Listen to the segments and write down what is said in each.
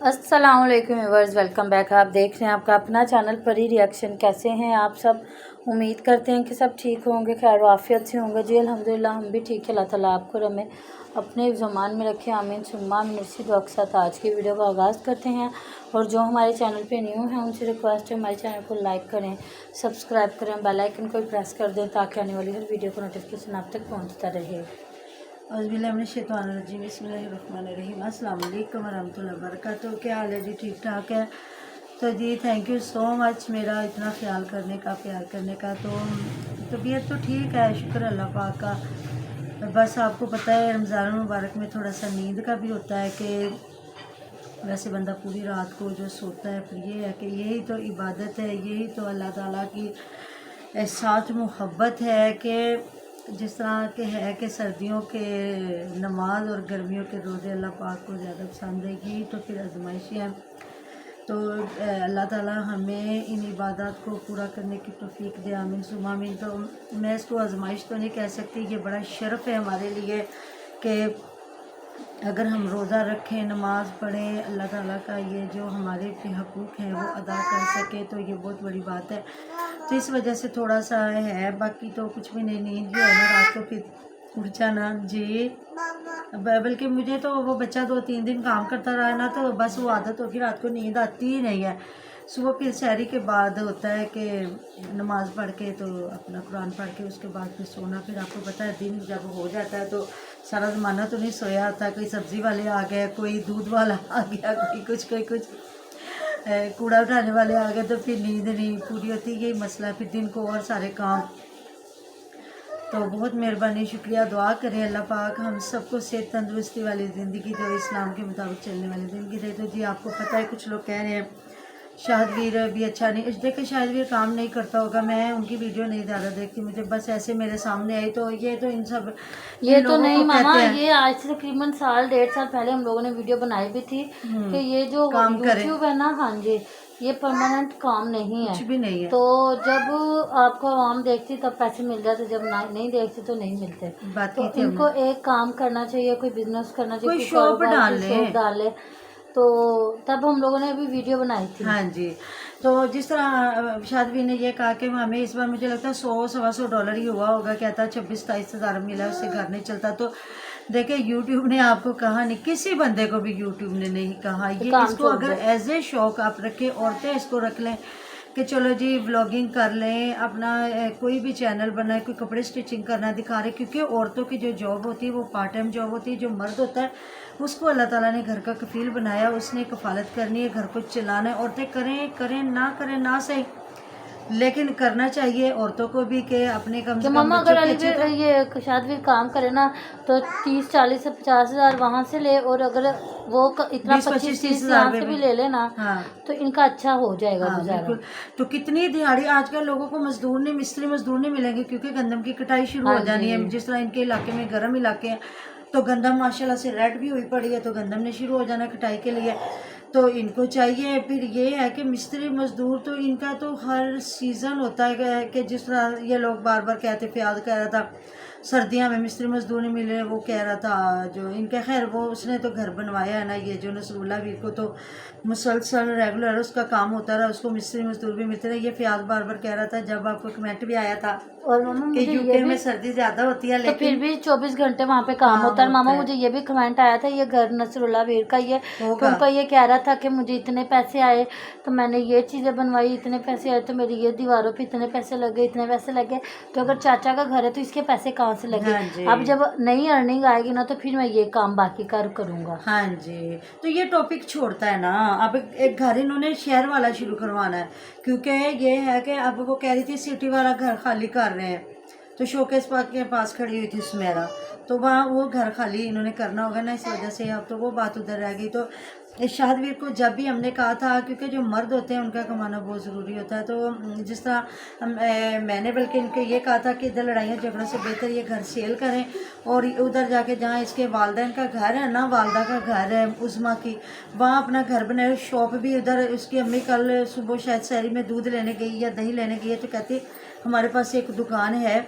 अस्सलामुअलैकुम viewers, welcome back. आप देख रहे हैं आपका अपना चैनल परी रिएक्शन। कैसे हैं आप सब? उम्मीद करते हैं कि सब ठीक होंगे, खैर आफियत से होंगे। जी अल्हम्दुलिल्लाह हम भी ठीक है। अल्लाह ताला आपको और हमें अपने ज़मान में रखें, आमीन सुम्मा आमीन। इसी दुआ के साथ आज की वीडियो का आगाज़ करते हैं। और जो हमारे चैनल पे न्यू हैं उनसे रिक्वेस्ट है हमारे चैनल को लाइक करें, सब्सक्राइब करें, बेल आइकन को प्रेस कर दें ताकि आने वाली हर वीडियो का नोटिफिकेशन आप तक पहुँचता रहे। बिस्मिल्लाहिर्रहमानिर्रहीम, अस्सलाम वालेकुम वरहमतुल्लाहि वबरकातुहू। क्या हाल है जी? ठीक ठाक है। तो जी थैंक यू सो मच मेरा इतना ख्याल करने का, प्यार करने का। तो तबीयत तो ठीक है, शुक्र अल्लाह पाक का। बस आपको पता है रमज़ान मुबारक में थोड़ा सा नींद का भी होता है कि वैसे बंदा पूरी रात को जो सोता है, फिर ये है कि यही तो इबादत है, यही तो अल्लाह ताला की साथ मोहब्बत है कि जिस तरह के है कि सर्दियों के नमाज और गर्मियों के रोज़े अल्लाह पाक को ज़्यादा पसंद है। यही तो फिर आजमाइशें हैं। तो अल्लाह ताला हमें इन इबादत को पूरा करने की तौफीक दे, आमीन सुम्मा आमीन। तो मैं इसको आजमाइश तो नहीं कह सकती, ये बड़ा शर्फ़ है हमारे लिए कि अगर हम रोज़ा रखें, नमाज़ पढ़ें, अल्लाह ताला का ये जो हमारे पे हकूक़ हैं वो अदा कर सके, तो ये बहुत बड़ी बात है। तो इस वजह से थोड़ा सा है, बाकी तो कुछ भी नहीं। नींद जो है ना रात को फिर उठ जाना जी। बल्कि मुझे तो वो बच्चा 2-3 दिन काम करता रहा ना, तो बस वो आदत होगी, रात को नींद आती ही नहीं है। सुबह फिर सहरी के बाद होता है कि नमाज़ पढ़ के तो अपना कुरान पढ़ के उसके बाद फिर सोना। फिर आपको पता है दिन जब हो जाता है तो सारा ज़माना तो नहीं सोया होता। कोई सब्ज़ी वाले आ गए, कोई दूध वाला आ गया, कोई कुछ कूड़ा उठाने वाले आ गए, तो फिर नींद नहीं पूरी होती। यही मसला है फिर दिन को और सारे काम। तो बहुत मेहरबानी, शुक्रिया। दुआ करें अल्लाह पाक हम सबको सेहत तंदुरुस्ती वाली ज़िंदगी दे, इस्लाम के मुताबिक चलने वाली ज़िंदगी दे। तो जी आपको पता है कुछ लोग कह रहे हैं शाहदवीर भी अच्छा नहीं। देखिए शाहदवीर काम नहीं करता होगा, मैं उनकी वीडियो नहीं ज़्यादा देखती, मुझे बस ऐसे मेरे सामने आई तो ये तो इन सब ये तो नहीं मामा, ये आज से तकरीबन साल 1.5 साल पहले हम लोगों ने वीडियो बनाई भी थी कि ये जो यूट्यूब है ना, हाँ जी, ये परमानेंट काम नहीं है, कुछ भी नहीं है। तो जब आपको आवाम देखती तब पैसे मिल जाते, जब नहीं देखती तो नहीं मिलते। बात तो इनको एक काम करना चाहिए, कोई बिजनेस करना चाहिए, कोई शॉप डाले, तो तब हम लोगों ने अभी वीडियो बनाई थी। हाँ जी। तो जिस तरह शादवी ने ये कहा कि हमें इस बार मुझे लगता है $100-125 ही हुआ होगा, कहता 26-27 हज़ार मिला, उससे घर नहीं चलता। तो देखिए यूट्यूब ने आपको कहा नहीं, किसी बंदे को भी यूट्यूब ने नहीं कहा ये इसको अगर एज ए शौक आप रखें, औरतें इसको रख लें कि चलो जी व्लॉगिंग कर लें, अपना कोई भी चैनल बनाए, कोई कपड़े स्टिचिंग करना दिखा रहे, क्योंकि औरतों की जो जॉब होती है वो पार्ट टाइम जॉब होती है। जो मर्द होता है उसको अल्लाह ताला ने घर का कफील बनाया, उसने कफालत करनी है, घर को चलाना है। औरतें करें ना सही, लेकिन करना चाहिए औरतों को भी कि अपने कम से कम मम्मा अगर ये शादी काम करे ना तो 30-40 से 50 हज़ार वहाँ से ले, और अगर वो इतना 25-30 हज़ार से भी ले लेना, हाँ, तो इनका अच्छा हो जाएगा। हाँ, बिल्कुल। तो कितनी दिहाड़ी आजकल लोगों को मिस्त्री मजदूर नहीं मिलेंगे, क्योंकि गंदम की कटाई शुरू हो जानी है। जिस तरह इनके इलाके में गर्म इलाके हैं तो गंदम माशाल्लाह से रेड भी हुई पड़ी है, तो गंदम ने शुरू हो जाना कटाई के लिए। तो इनको चाहिए। फिर ये है कि मिस्त्री मजदूर तो इनका तो हर सीज़न होता है कि जिस तरह ये लोग बार बार कहते, प्याज कह रहा था सर्दियों में मिस्त्री मजदूर नहीं मिले, वो कह रहा था जो इनके, खैर वो उसने तो घर बनवाया है ना, ये जो नसरुल्लाह वीर को तो मुसलसल रेगुलर उसका काम होता रहा, उसको मिस्त्री मजदूर भी मिलते रहे। ये प्याज बार बार कह रहा था, जब आपको कमेंट भी आया था और मामा कि यूके में सर्दी ज़्यादा होती है लेकिन तो फिर भी 24 घंटे वहाँ पे काम होता है। मामा मुझे ये भी कमेंट आया था, ये घर नसरुल्लाह वीर का ही है, तो उनका ये कह रहा था कि मुझे इतने पैसे आए तो मैंने ये चीज़ें बनवाई, इतने पैसे आए तो मेरी ये दीवारों पे इतने पैसे लगे, इतने पैसे लगे। तो अगर चाचा का घर है तो इसके पैसे कहाँ से लगे? अब जब नई अर्निंग आएगी ना तो फिर मैं ये काम बाकी करूँगा। हाँ जी। तो ये टॉपिक छोड़ता है ना, अब एक घर इन्होंने शहर वाला शुरू करवाना है, क्योंकि ये है कि अब वो कह रही थी सिटी वाला घर खाली कर रहे हैं, तो शोकेस के पास खड़ी हुई थी सुमेरा, तो वहाँ वो घर खाली इन्होंने करना होगा ना, इस वजह से अब तो वो बात उधर रह गई। तो शाहदवीर को जब भी हमने कहा था, क्योंकि जो मर्द होते हैं उनका कमाना बहुत ज़रूरी होता है, तो जिस तरह मैंने बल्कि इनको ये कहा था कि इधर लड़ाइयाँ झगड़ों से बेहतर ये घर सेल करें, और उधर जाके जहाँ इसके वालदैन का घर है ना, वालदा का घर है उज़मा की, वहाँ अपना घर बनाए, शॉप भी उधर। उसकी अम्मी कल सुबह शायद शहरी में दूध लेने गई या दही लेने गई है, तो कहती हमारे पास एक दुकान है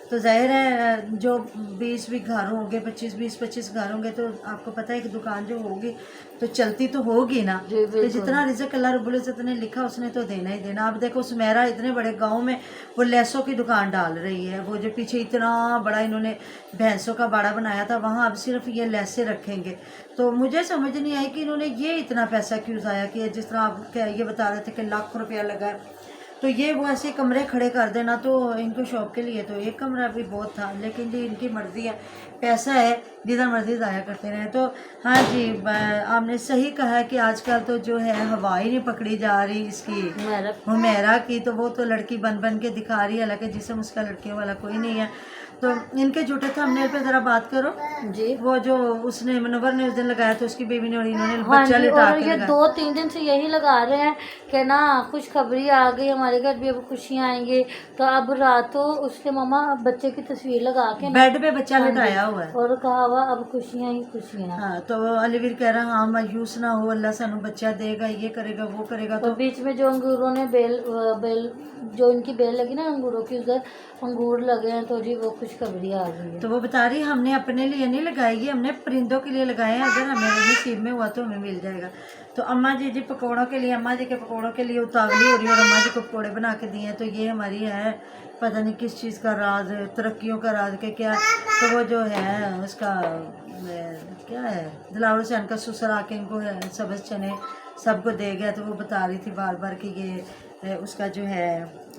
तो जाहिर है जो 20 भी घर होंगे, 25 घर होंगे, तो आपको पता है कि दुकान जो होगी तो चलती तो होगी ना। तो जितना रिज़्क अल्लाह रब्बुल इज़्ज़त ने लिखा उसने तो देना ही देना। आप देखो सुमेरा इतने बड़े गांव में वो लेसों की दुकान डाल रही है, वो जो पीछे इतना बड़ा इन्होंने भैंसों का बाड़ा बनाया था वहाँ अब सिर्फ ये लेसे रखेंगे। तो मुझे समझ नहीं आई कि इन्होंने ये इतना पैसा क्यों ज़ाया किया। जिस तरह आप क्या ये बता रहे थे कि लाख रुपया लगा है, तो ये वो ऐसे कमरे खड़े कर देना, तो इनको शॉप के लिए तो एक कमरा भी बहुत था, लेकिन जी इनकी मर्ज़ी है, पैसा है, जिधर मर्ज़ी ज़ाया करते रहें। तो हाँ जी, आपने सही कहा है कि आजकल तो जो है हवा ही नहीं पकड़ी जा रही इसकी हुमैरा की, तो वो तो लड़की बन बन के दिखा रही है, हालांकि जिसम उसका लड़कियों वाला कोई नहीं है। तो इनके झूठे थंबनेल पे ज़रा बात करो जी। वो जो उसने मुनव्वर ने उस दिन लगाया तो उसकी बेबी ने और इन्होंने बच्चा लिटा के ये 2-3 दिन से यही लगा रहे हैं कि ना खुशखबरी आ गई, हमारे घर भी अब खुशियाँ आएंगी। तो अब रातों उसके मामा बच्चे की तस्वीर लगा के बेड पे बच्चा लिटाया हुआ है और कहा हुआ अब खुशियाँ ही खुशियाँ। हाँ, तो अलीवीर कह रहा हाँ मायूस ना हो, अल्लाह सानू बच्चा देगा, ये करेगा वो करेगा। तो बीच में जो अंगूरों ने बेल जो इनकी बेल लगी ना अंगूरों की, उधर अंगूर लगे हैं, तो जी वो खुशखबरी आ गई है। तो वो बता रही हमने अपने लिए नहीं लगाई, ये हमने परिंदों के लिए लगाए हैं, अगर हमें नसीब में हुआ तो हमें मिल जाएगा। तो अम्मा जी पकौड़ों के लिए, अम्मा जी के पकौड़ों के लिए उतावली हो रही है और अम्मा जी को पकौड़े बना के दिए हैं। तो ये हमारी है पता नहीं किस चीज़ का राज, तरक्कियों का राज के क्या। तो वो जो है उसका क्या है, दिलावर हुसैन का ससुर आके इनको सब्ज़ चने सबको दे गया। तो वो बता रही थी बार बार कि ये उसका जो है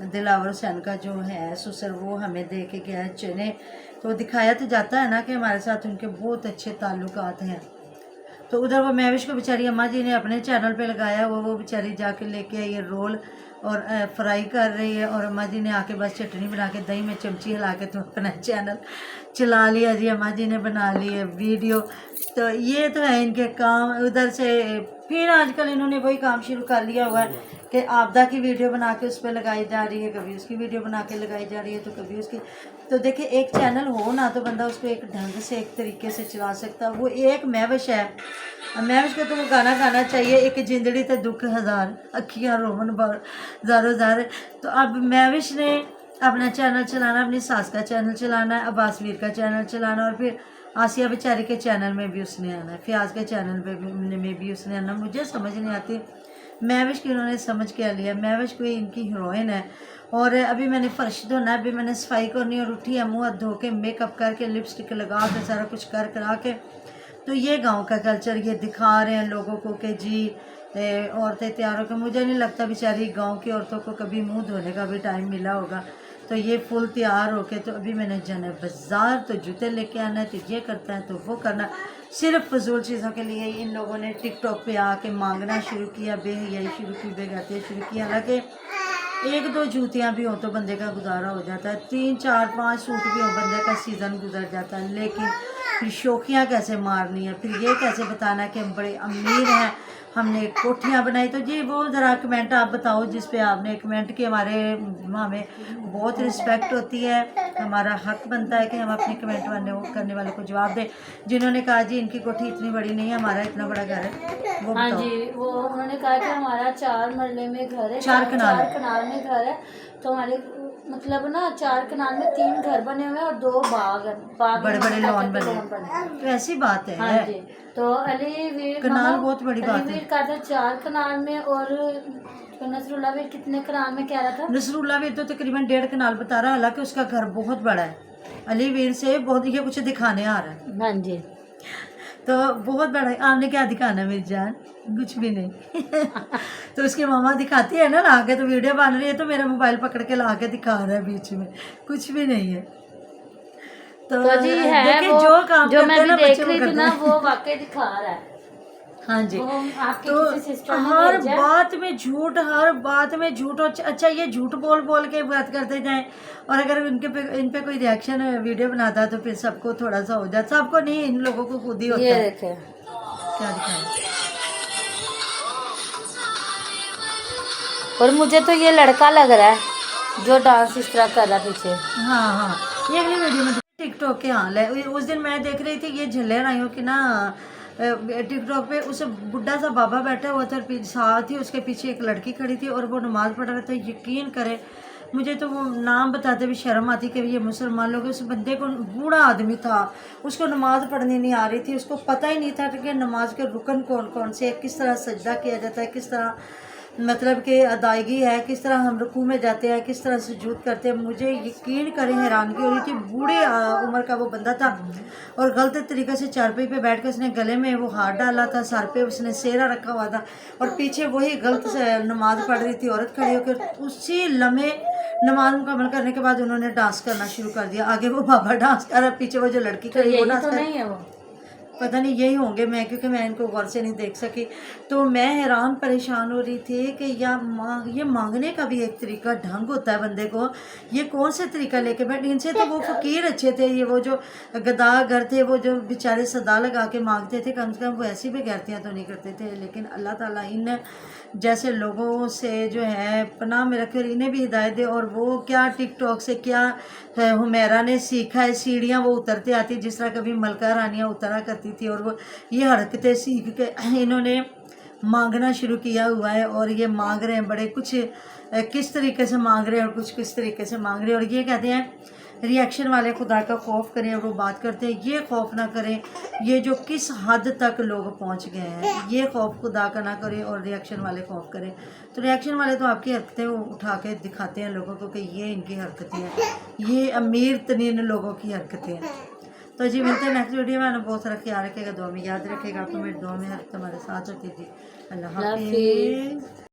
दिलावर हुसैन का जो है ससुर वो हमें दे के गया है चने। तो दिखाया तो जाता है ना कि हमारे साथ उनके बहुत अच्छे ताल्लुकात हैं। तो उधर वो महविश को बेचारी अम्मा जी ने अपने चैनल पे लगाया, वो बेचारी जाके लेके आई ये रोल और फ्राई कर रही है, और अम्मा जी ने आके बस चटनी बना के दही में चमची हिला के तो अपना चैनल चला लिया जी। अम्मा जी ने बना ली है वीडियो। तो ये तो है इनके काम। उधर से फिर आजकल इन्होंने वही काम शुरू कर लिया हुआ है कि आपदा की वीडियो बना के उस पर लगाई जा रही है, कभी उसकी वीडियो बना के लगाई जा रही है, तो कभी उसकी। तो देखिए एक चैनल हो ना तो बंदा उसको एक ढंग से एक तरीके से चला सकता है। वो एक महविश है, महविश को तो वो गाना गाना चाहिए, एक जिंदड़ी ते दुख हज़ार अखियाँ रोवन ज़ारो ज़ार। तो अब महविश ने अपना चैनल चलाना, अपनी सास का चैनल चलाना है, अब्बास वीर का चैनल चलाना, और फिर आसिया बेचारी के चैनल में भी उसने आना है, फियाज के चैनल में भी उसने आना। मुझे समझ नहीं आती महविश की उन्होंने समझ क्या लिया। महविश कोई इनकी हीरोइन है, और अभी मैंने फर्श धोना है, अभी मैंने सफाई करनी और उठी है, मुँह हाथ धो के मेकअप करके लिपस्टिक लगा के सारा कुछ कर करा के। तो ये गांव का कल्चर ये दिखा रहे हैं लोगों को कि जी औरतें तैयार होकर। मुझे नहीं लगता बेचारी गांव की औरतों को कभी मुंह धोने का भी टाइम मिला होगा। तो ये फुल तैयार होके, तो अभी मैंने जाना है बाज़ार, तो जूते लेके आना है, तो ये करता है तो वो करना। सिर्फ फजूल चीज़ों के लिए इन लोगों ने टिकटॉक पे आके मांगना शुरू किया, बेहयाई शुरू की, बेगैरती शुरू की। हालांकि 1-2 जूतियाँ भी हो तो बंदे का गुजारा हो जाता है, 3-4-5 सूट भी हो बंदे का सीज़न गुजर जाता है। लेकिन फिर शौकियाँ कैसे मारनी है, फिर ये कैसे बताना है कि हम बड़े अमीर हैं, हमने कोठियाँ बनाई। तो जी वो ज़रा कमेंट आप बताओ जिस पे आपने कमेंट किया। हमें बहुत रिस्पेक्ट होती है, हमारा हक बनता है कि हम अपने कमेंट करने वालों को जवाब दें। जिन्होंने कहा जी इनकी कोठी इतनी बड़ी नहीं है, हमारा इतना बड़ा घर है, वो हाँ जी, वो उन्होंने कहा कि हमारा 4 मरले में घर है, 4 कनाल में घर है। तो हमारे मतलब ना 4 कनाल में 3 घर बने हुए हैं और 2 बाग बड़े बड़े लॉन बने। तो ऐसी बात है। हाँ जी, तो अलीवीर कनाल बहुत बड़ी बात है। अलीवीर का था 4 कनाल में, और नसरुल्ला वीर कितने कनाल में कह रहा था? नसरुल्ला वीर तो तकरीबन 1.5 कनाल बता रहा है, हालांकि उसका घर बहुत बड़ा है। अलीवीर से बहुत ये कुछ दिखाने आ रहा है। हाँ जी, तो बहुत बड़ा है। आपने क्या दिखाना है मेरी जान? कुछ भी नहीं। तो उसकी मामा दिखाती है ना ला के, तो वीडियो बन रही है तो मेरा मोबाइल पकड़ के ला के दिखा रहा है बीच में, कुछ भी नहीं है। तो जी है वो जो काम जो मैं भी देख रही थी ना वो वाकई दिखा रहा है। हाँ जी, आपकी तो किसी सिस्टर हर बात में झूठ, हर बात में झूठ। अच्छा ये झूठ बोल बोल के बात करते जाएं, और अगर इन पे कोई रिएक्शन वीडियो बनाता है तो फिर सबको थोड़ा सा हो जाता। सबको नहीं, इन लोगों को खुद ही होता है। ये देखें क्या दिखाएं। और मुझे तो ये लड़का लग रहा है जो डांस इस तरह कर रहा पीछे। हाँ हाँ, ये अगली वीडियो में टिकटॉक के हाल है। उस दिन मैं देख रही थी ये झल्ले राइयों की ना टिकटॉक पे, उस बुढ़ा सा बाबा बैठा हुआ था और साथ ही उसके पीछे एक लड़की खड़ी थी और वो नमाज पढ़ रहा था। यकीन करे मुझे तो वो नाम बताते भी शर्म आती कि ये मुसलमान लोग। उस बंदे को, बूढ़ा आदमी था, उसको नमाज़ पढ़नी नहीं आ रही थी, उसको पता ही नहीं था कि नमाज के रुकन कौन कौन से, किस तरह सजदा किया जाता है, किस तरह मतलब कि अदायगी है, किस तरह हम रुकू में जाते हैं, किस तरह सुजूद करते हैं। मुझे यकीन करें हैरानगी हो रही थी। बूढ़े उम्र का वो बंदा था और गलत तरीके से चारपाई पे बैठ कर उसने गले में वो हाथ डाला था, सर पे उसने सेहरा रखा हुआ था और पीछे वही गलत से नमाज पढ़ रही थी औरत खड़ी होकर। उसी लम्हे नमाज मुकम्मल करने के बाद उन्होंने डांस करना शुरू कर दिया। आगे वो बाबा डांस कर रहा, पीछे वो जो लड़की तो खड़ी वो यही डांस तो कर, नहीं है वो? पता नहीं यही होंगे, मैं क्योंकि मैं इनको गौर से नहीं देख सकी। तो मैं हैरान परेशान हो रही थी कि ये मांगने का भी एक तरीका ढंग होता है बंदे को। ये कौन से तरीका लेके बैठे। इनसे तो वो फ़कीर अच्छे थे, ये वो जो गदागर थे, वो जो बेचारे सदा लगा के मांगते थे, कम से कम वो ऐसी बेगैरतियाँ तो नहीं करते थे। लेकिन अल्लाह ताला इन जैसे लोगों से जो है पनाह में रखे और इन्हें भी हिदायत दे। और वो क्या टिकटॉक से क्या हुमैरा ने सीखा है, सीढ़ियाँ वो उतरते आती जिस तरह कभी मलका रानियाँ उतरा करती थी, और वो ये हरकतें सीख के इन्होंने मांगना शुरू किया हुआ है। और ये मांग रहे हैं बड़े कुछ किस तरीके से मांग रहे हैं और कुछ किस तरीके से मांग रहे हैं। और ये कहते हैं रिएक्शन वाले खुदा का खौफ करें, और वो बात करते हैं ये खौफ ना करें। ये जो किस हद तक लोग पहुंच गए हैं, ये खौफ खुदा का ना करें और रिएक्शन वाले खौफ करें। तो रिएक्शन वाले तो आपकी हरकतें उठा के दिखाते हैं लोगों को कि ये इनकी हरकतें हैं, ये अमीर तरीन लोगों की हरकतें हैं। तो जी मिलते हैं नेक्स्ट वीडियो में। बहुत सारा ख्याल रखेगा, दुआ में याद रखेगा। आपको मेरी दुआ में हर तुम्हारे साथ होती थी। अल्लाह हाफिज़।